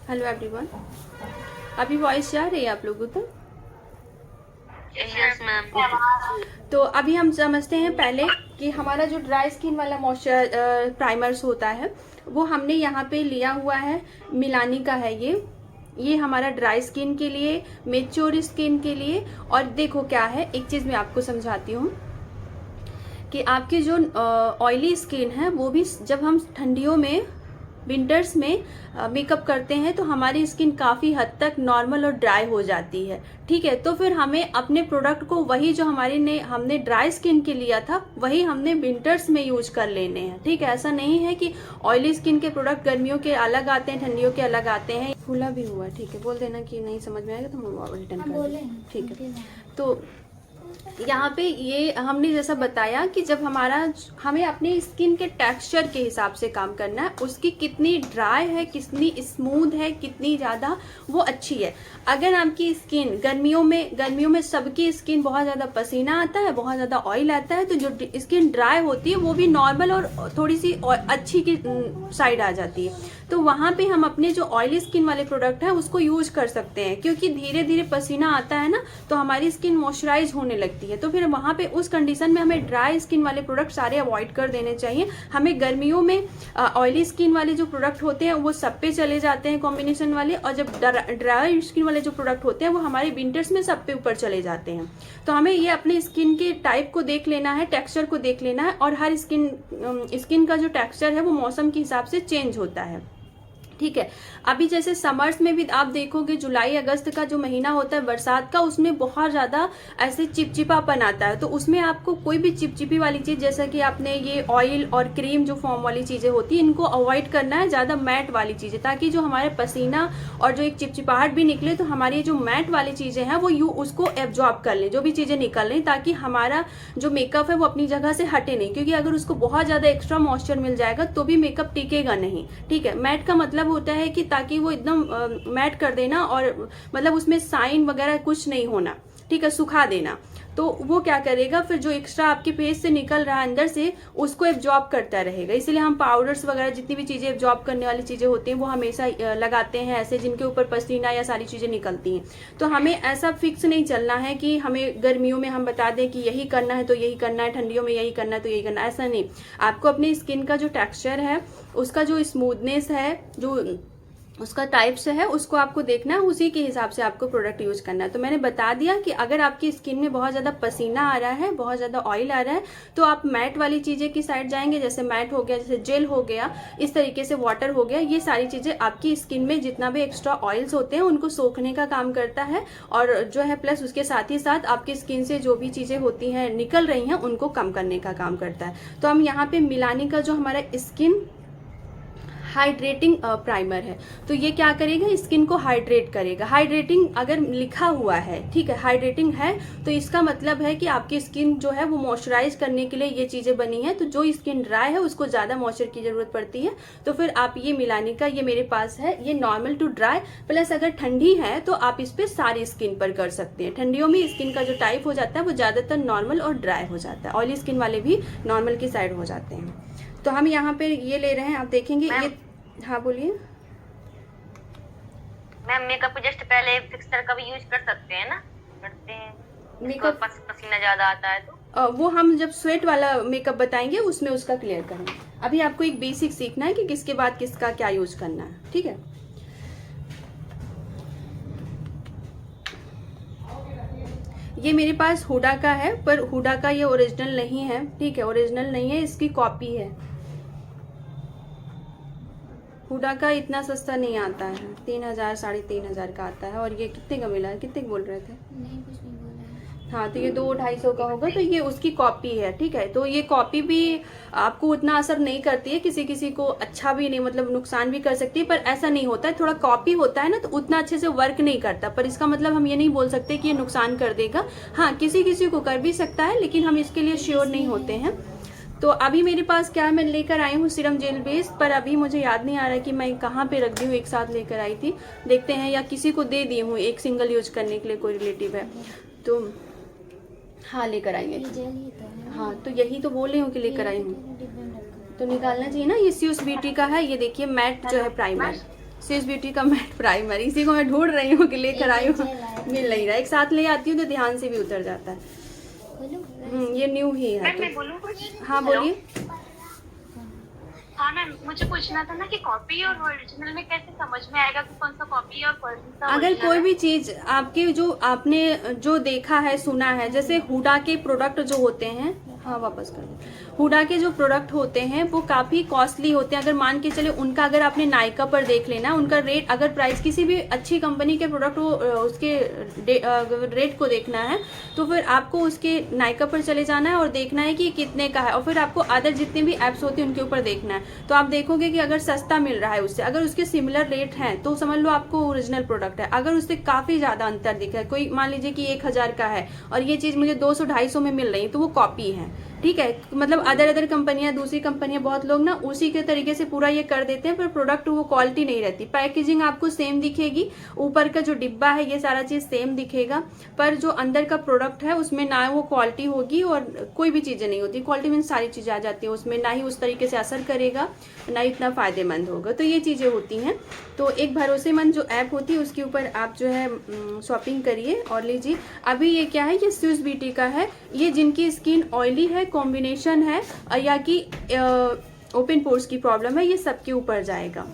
Hello everyone. अभी voice जा रही है आप लोगों तक? Yes ma'am. तो अभी हम समझते हैं पहले कि हमारा जो ड्राई स्किन वाला मॉइस्चर प्राइमर्स होता है वो हमने यहाँ पे लिया हुआ है, मिलानी का है ये हमारा ड्राई स्किन के लिए, मेच्योर स्किन के लिए। और देखो क्या है, एक चीज़ मैं आपको समझाती हूँ कि आपकी जो ऑयली स्किन है वो भी जब हम ठंडियों में, विंटर्स में मेकअप करते हैं तो हमारी स्किन काफ़ी हद तक नॉर्मल और ड्राई हो जाती है। ठीक है, तो फिर हमें अपने प्रोडक्ट को वही जो हमने ड्राई स्किन के लिया था वही हमने विंटर्स में यूज कर लेने हैं। ठीक है, ऐसा नहीं है कि ऑयली स्किन के प्रोडक्ट गर्मियों के अलग आते हैं, ठंडियों के अलग आते हैं। फूला भी हुआ, ठीक है, बोल देना कि नहीं समझ में आएगा तो हम रिटर्न कर देंगे। ठीक है, तो यहाँ पे ये हमने जैसा बताया कि जब हमें अपने स्किन के टेक्सचर के हिसाब से काम करना है, उसकी कितनी ड्राई है, कितनी स्मूथ है, कितनी ज़्यादा वो अच्छी है। अगर आपकी स्किन गर्मियों में सबकी स्किन बहुत ज़्यादा पसीना आता है, बहुत ज़्यादा ऑयल आता है, तो जो स्किन ड्राई होती है वो भी नॉर्मल और थोड़ी सी अच्छी की साइड आ जाती है। तो वहाँ पे हम अपने जो ऑयली स्किन वाले प्रोडक्ट है उसको यूज कर सकते हैं, क्योंकि धीरे धीरे पसीना आता है ना तो हमारी स्किन मॉइस्चराइज होने लगती है। तो फिर वहाँ पे उस कंडीशन में हमें ड्राई स्किन वाले प्रोडक्ट सारे अवॉइड कर देने चाहिए। हमें गर्मियों में ऑयली स्किन वाले जो प्रोडक्ट होते हैं वो सब पे चले जाते हैं कॉम्बिनेशन वाले, और जब ड्राई स्किन वाले जो प्रोडक्ट होते हैं वो हमारे विंटर्स में सब पे ऊपर चले जाते हैं। तो हमें ये अपने स्किन के टाइप को देख लेना है, टेक्सचर को देख लेना है, और हर स्किन का जो टेक्सचर है वो मौसम के हिसाब से चेंज होता है। ठीक है, अभी जैसे समर्स में भी आप देखोगे जुलाई अगस्त का जो महीना होता है बरसात का, उसमें बहुत ज़्यादा ऐसे चिपचिपापन आता है। तो उसमें आपको कोई भी चिपचिपी वाली चीज़, जैसा कि आपने ये ऑयल और क्रीम जो फॉर्म वाली चीज़ें होती हैं इनको अवॉइड करना है, ज़्यादा मैट वाली चीज़ें, ताकि जो हमारे पसीना और जो एक चिपचिपाहट भी निकले तो हमारी जो मैट वाली चीज़ें हैं वो उसको एब्जॉर्ब कर लें, जो भी चीज़ें निकल लें, ताकि हमारा जो मेकअप है वो अपनी जगह से हटे नहीं। क्योंकि अगर उसको बहुत ज़्यादा एक्स्ट्रा मॉइस्चर मिल जाएगा तो भी मेकअप टिकेगा नहीं। ठीक है, मैट का मतलब होता है कि ताकि वो एकदम मैट कर देना, और मतलब उसमें साइन वगैरह कुछ नहीं होना। ठीक है, सुखा देना। तो वो क्या करेगा, फिर जो एक्स्ट्रा आपके फेस से निकल रहा है अंदर से उसको एब्जॉर्ब करता रहेगा। इसलिए हम पाउडर्स वगैरह जितनी भी चीज़ें एब्जॉर्ब करने वाली चीज़ें होती हैं वो हमेशा लगाते हैं, ऐसे जिनके ऊपर पसीना या सारी चीज़ें निकलती हैं। तो हमें ऐसा फिक्स नहीं चलना है कि हमें गर्मियों में हम बता दें कि यही करना है तो यही करना है, ठंडियों में यही करना है तो यही करना है, ऐसा नहीं। आपको अपनी स्किन का जो टेक्सचर है, उसका जो स्मूथनेस है, जो उसका टाइप्स है, उसको आपको देखना है, उसी के हिसाब से आपको प्रोडक्ट यूज करना है। तो मैंने बता दिया कि अगर आपकी स्किन में बहुत ज़्यादा पसीना आ रहा है, बहुत ज़्यादा ऑयल आ रहा है, तो आप मैट वाली चीज़ें की साइड जाएंगे। जैसे मैट हो गया, जैसे जेल हो गया, इस तरीके से वाटर हो गया, ये सारी चीज़ें आपकी स्किन में जितना भी एक्स्ट्रा ऑयल्स होते हैं उनको सोखने का काम करता है, और जो है प्लस उसके साथ ही साथ आपकी स्किन से जो भी चीज़ें होती हैं निकल रही हैं उनको कम करने का काम करता है। तो हम यहाँ पे मिलानी का जो हमारा स्किन हाइड्रेटिंग प्राइमर है, तो ये क्या करेगा, स्किन को हाइड्रेट करेगा। हाइड्रेटिंग अगर लिखा हुआ है, ठीक है, हाइड्रेटिंग है, तो इसका मतलब है कि आपकी स्किन जो है वो मॉइस्चराइज करने के लिए ये चीज़ें बनी है। तो जो स्किन ड्राई है उसको ज़्यादा मॉइस्चर की ज़रूरत पड़ती है, तो फिर आप ये मिलाने का, ये मेरे पास है, ये नॉर्मल टू ड्राई प्लस अगर ठंडी है तो आप इस पर सारी स्किन पर कर सकते हैं। ठंडियों में स्किन का जो टाइप हो जाता है वो ज़्यादातर नॉर्मल और ड्राई हो जाता है, ऑयली स्किन वाले भी नॉर्मल की साइड हो जाते हैं। तो हम यहाँ पे ये ले रहे हैं, आप देखेंगे ये। हाँ बोलिए मैम। मेकअप को जस्ट पहले फिक्सर का भी यूज कर सकते हैं ना? करते हैं मेकअप। पसीना ज्यादा आता है तो वो हम जब स्वेट वाला मेकअप बताएंगे उसमें उसका क्लियर करेंगे। अभी आपको एक बेसिक सीखना है कि किसके बाद किसका क्या यूज करना है। ठीक है, ये मेरे पास हुडा का है, पर हुडा का ये ओरिजिनल नहीं है। ठीक है, ओरिजिनल नहीं है, इसकी कॉपी है। हुडा का इतना सस्ता नहीं आता है, 3000 3,500 का आता है। और ये कितने का मिला है, कितने का बोल रहे थे? नहीं, कुछ नहीं बोला है। हाँ, तो ये 200-250 का होगा, तो ये उसकी कॉपी है। ठीक है, तो ये कॉपी भी आपको उतना असर नहीं करती है, किसी किसी को अच्छा भी नहीं, मतलब नुकसान भी कर सकती है, पर ऐसा नहीं होता है। थोड़ा कॉपी होता है ना तो उतना अच्छे से वर्क नहीं करता, पर इसका मतलब हम ये नहीं बोल सकते कि ये नुकसान कर देगा। हाँ, किसी किसी को कर भी सकता है, लेकिन हम इसके लिए श्योर नहीं होते हैं। तो अभी मेरे पास क्या है, मैं लेकर आई हूँ सीरम जेल बेस, पर अभी मुझे याद नहीं आ रहा कि मैं कहाँ पे रख दी हूँ। एक साथ लेकर आई थी, देखते हैं, या किसी को दे दी हूँ एक सिंगल यूज करने के लिए, कोई रिलेटिव है तो। हाँ, लेकर आएंगे। हाँ, तो यही तो बोल रही हूँ कि लेकर आई हूँ, तो निकालना चाहिए ना। ये सीयूस ब्यूटी का है, ये देखिए मैट जो है प्राइमर। स्विस ब्यूटी का मैट प्राइमर, इसी को मैं ढूंढ रही हूँ कि लेकर आई हूँ, मिल नहीं रहा। एक साथ ले आती हूँ तो ध्यान से भी उतर जाता है। ये न्यू ही है मैम मैं तो। बोलूँ कुछ? हाँ हेलो? बोलिए। हाँ मैम, मुझे पूछना था ना कि कॉपी और ओरिजिनल में कैसे समझ में आएगा कि कौन सा कॉपी और कौन सा अगर ओरिजिनल कोई है? भी चीज आपके जो आपने जो देखा है सुना है, जैसे हुडा के प्रोडक्ट जो होते हैं, हाँ वापस कर दो, हुडा के जो प्रोडक्ट होते हैं वो काफी कॉस्टली होते हैं। अगर मान के चले उनका, अगर आपने नायका पर देख लेना उनका रेट, अगर प्राइस किसी भी अच्छी कंपनी के प्रोडक्ट वो उसके रेट को देखना है तो फिर आपको उसके नायका पर चले जाना है और देखना है कि कितने का है, और फिर आपको अदर जितने भी एप्स होते हैं उनके ऊपर देखना है। तो आप देखोगे कि अगर सस्ता मिल रहा है उससे, अगर उसके सिमिलर रेट हैं तो समझ लो आपको ओरिजिनल प्रोडक्ट है। अगर उससे काफी ज्यादा अंतर दिख रहा है, कोई मान लीजिए कि 1000 का है और ये चीज मुझे 200-250 में मिल रही है, तो वो कॉपी है, ठीक है। मतलब अदर कंपनियां, दूसरी कंपनियां, बहुत लोग ना उसी के तरीके से पूरा ये कर देते हैं, पर प्रोडक्ट वो क्वालिटी नहीं रहती। पैकेजिंग आपको सेम दिखेगी, ऊपर का जो डिब्बा है ये सारा चीज सेम दिखेगा, पर जो अंदर का प्रोडक्ट है उसमें ना वो क्वालिटी होगी और कोई भी चीजें नहीं होती। क्वालिटी में सारी चीजें आ जाती है उसमें, ना ही उस तरीके से असर करेगा, ना इतना फायदेमंद होगा। तो ये चीजें होती हैं। तो एक भरोसेमंद जो ऐप होती है उसके ऊपर आप जो है शॉपिंग करिए और लीजिए। अभी ये क्या है, ये स्विस ब्यूटी का है। ये जिनकी स्किन ऑयली है, कॉम्बिनेशन है, या कि ओपन पोर्स की प्रॉब्लम है, ये सबके ऊपर जाएगा।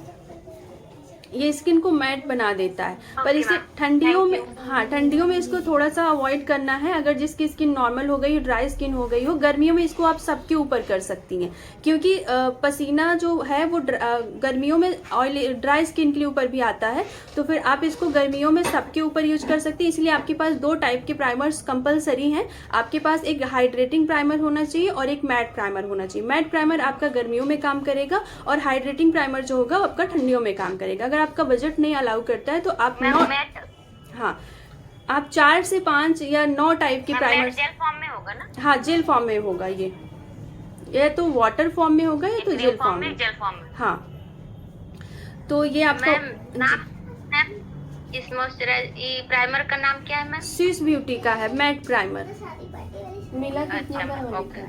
ये स्किन को मैट बना देता है, पर इसे ठंडियों में, हाँ ठंडियों में इसको थोड़ा सा अवॉइड करना है। अगर जिसकी स्किन नॉर्मल हो गई हो, ड्राई स्किन हो गई हो, गर्मियों में इसको आप सबके ऊपर कर सकती हैं, क्योंकि पसीना जो है वो गर्मियों में ऑयली ड्राई स्किन के ऊपर भी आता है। तो फिर आप इसको गर्मियों में सबके ऊपर यूज कर सकती हैं। इसलिए आपके पास 2 टाइप के प्राइमर्स कंपलसरी हैं। आपके पास एक हाइड्रेटिंग प्राइमर होना चाहिए और एक मैट प्राइमर होना चाहिए। मैट प्राइमर आपका गर्मियों में काम करेगा और हाइड्रेटिंग प्राइमर जो होगा वो आपका ठंडियों में काम करेगा। अगर आपका बजट नहीं अलाउ करता है तो आप हाँ, आप 4 से 5 या 9 टाइप के प्राइमर, जेल फॉर्म में होगा ना? हाँ जेल फॉर्म में होगा। ये तो वाटर फॉर्म में होगा, ये तो जेल फॉर्म में। जेल फॉर्म में। हाँ, तो ये आपका मैम इस प्राइमर का नाम क्या है मैम? स्विस ब्यूटी का है मैट प्राइमर। मिला कितने अच्छा का मैम, है ओके।